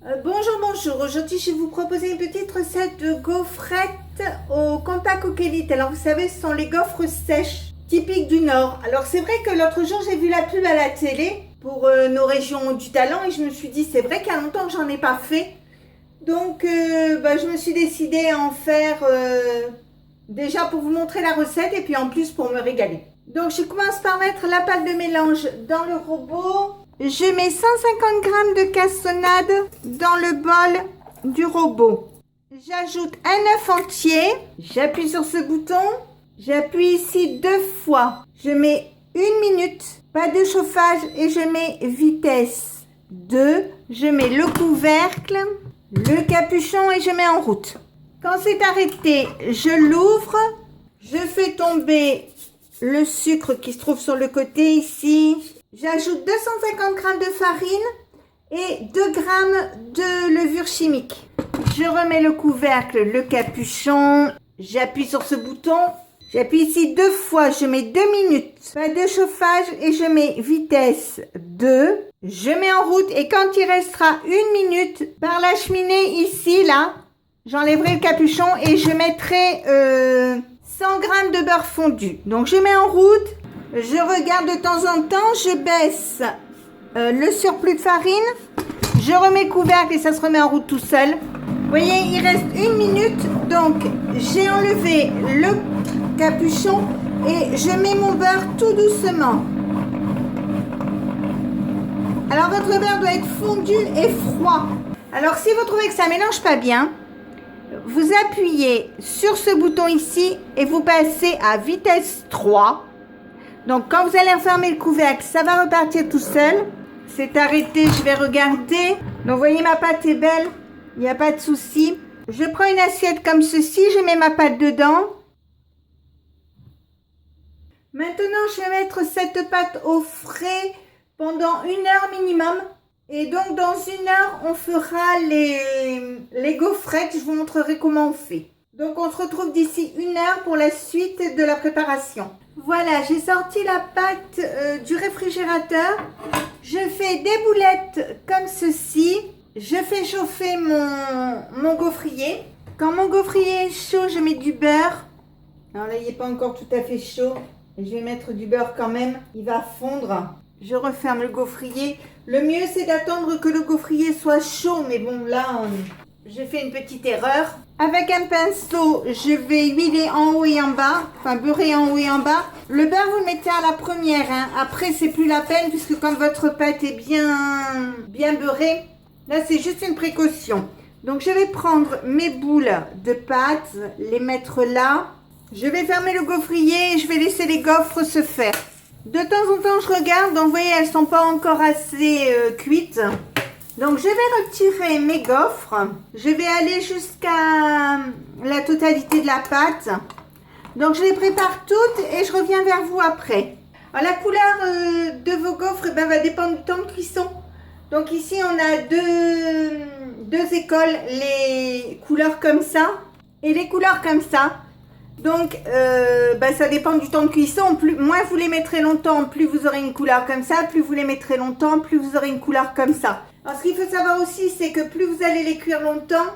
Bonjour. Aujourd'hui, je vais vous proposer une petite recette de gaufrettes au Kanta Coquelite. Alors, vous savez, ce sont les gaufres sèches, typiques du Nord. Alors, c'est vrai que l'autre jour, j'ai vu la pub à la télé pour nos régions du talent et je me suis dit, c'est vrai qu'il y a longtemps que j'en ai pas fait. Donc, je me suis décidée à en faire déjà pour vous montrer la recette et puis en plus pour me régaler. Donc, je commence par mettre la pâte de mélange dans le robot. Je mets 150 g de cassonade dans le bol du robot. J'ajoute un œuf entier. J'appuie sur ce bouton. J'appuie ici 2 fois. Je mets 1 minute. Pas de chauffage et je mets vitesse 2. Je mets le couvercle, le capuchon et je mets en route. Quand c'est arrêté, je l'ouvre. Je fais tomber le sucre qui se trouve sur le côté ici. J'ajoute 250 g de farine et 2 g de levure chimique. Je remets le couvercle, le capuchon. J'appuie sur ce bouton. J'appuie ici 2 fois. Je mets 2 minutes. Pas de chauffage et je mets vitesse 2. Je mets en route et quand il restera 1 minute par la cheminée ici, là, j'enlèverai le capuchon et je mettrai 100 g de beurre fondu. Donc je mets en route. Je regarde de temps en temps, je baisse le surplus de farine, je remets le couvercle et ça se remet en route tout seul. Vous voyez, il reste 1 minute, donc j'ai enlevé le capuchon et je mets mon beurre tout doucement. Alors votre beurre doit être fondu et froid. Alors si vous trouvez que ça ne mélange pas bien, vous appuyez sur ce bouton ici et vous passez à vitesse 3. Donc, quand vous allez refermer le couvercle, ça va repartir tout seul. C'est arrêté, je vais regarder. Donc, vous voyez, ma pâte est belle. Il n'y a pas de souci. Je prends une assiette comme ceci. Je mets ma pâte dedans. Maintenant, je vais mettre cette pâte au frais pendant 1 heure minimum. Et donc, dans 1 heure, on fera les gaufrettes. Je vous montrerai comment on fait. Donc, on se retrouve d'ici 1 heure pour la suite de la préparation. Voilà, j'ai sorti la pâte du réfrigérateur. Je fais des boulettes comme ceci. Je fais chauffer mon gaufrier. Quand mon gaufrier est chaud, je mets du beurre. Alors là, il n'est pas encore tout à fait chaud. Je vais mettre du beurre quand même. Il va fondre. Je referme le gaufrier. Le mieux, c'est d'attendre que le gaufrier soit chaud. Mais bon, là, j'ai fait une petite erreur. Avec un pinceau, je vais huiler en haut et en bas, enfin beurrer en haut et en bas. Le beurre, vous le mettez à la première, hein. Après, c'est plus la peine puisque quand votre pâte est bien beurrée, là, c'est juste une précaution. Donc, je vais prendre mes boules de pâte, les mettre là. Je vais fermer le gaufrier et je vais laisser les gaufres se faire. De temps en temps, je regarde, donc vous voyez, elles ne sont pas encore assez cuites. Donc, je vais retirer mes gaufres. Je vais aller jusqu'à la totalité de la pâte. Donc, je les prépare toutes et je reviens vers vous après. Alors, la couleur de vos gaufres va dépendre du temps de cuisson. Donc, ici, on a deux écoles, les couleurs comme ça et les couleurs comme ça. Donc, ça dépend du temps de cuisson. Moins vous les mettrez longtemps, plus vous aurez une couleur comme ça. Plus vous les mettrez longtemps, plus vous aurez une couleur comme ça. Alors, ce qu'il faut savoir aussi, c'est que plus vous allez les cuire longtemps,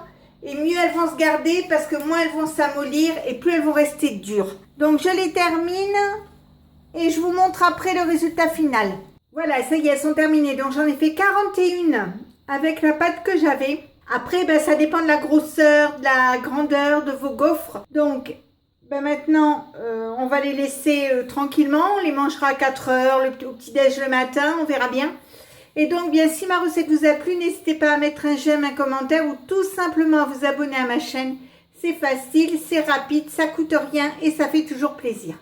et mieux elles vont se garder parce que moins elles vont s'amollir et plus elles vont rester dures. Donc, je les termine et je vous montre après le résultat final. Voilà, ça y est, elles sont terminées. Donc, j'en ai fait 41 avec la pâte que j'avais. Après, ça dépend de la grosseur, de la grandeur de vos gaufres. Donc, maintenant, on va les laisser tranquillement. On les mangera à 4 heures, au petit-déj le matin, on verra bien. Et donc, bien, si ma recette vous a plu, n'hésitez pas à mettre un j'aime, un commentaire ou tout simplement à vous abonner à ma chaîne. C'est facile, c'est rapide, ça coûte rien et ça fait toujours plaisir.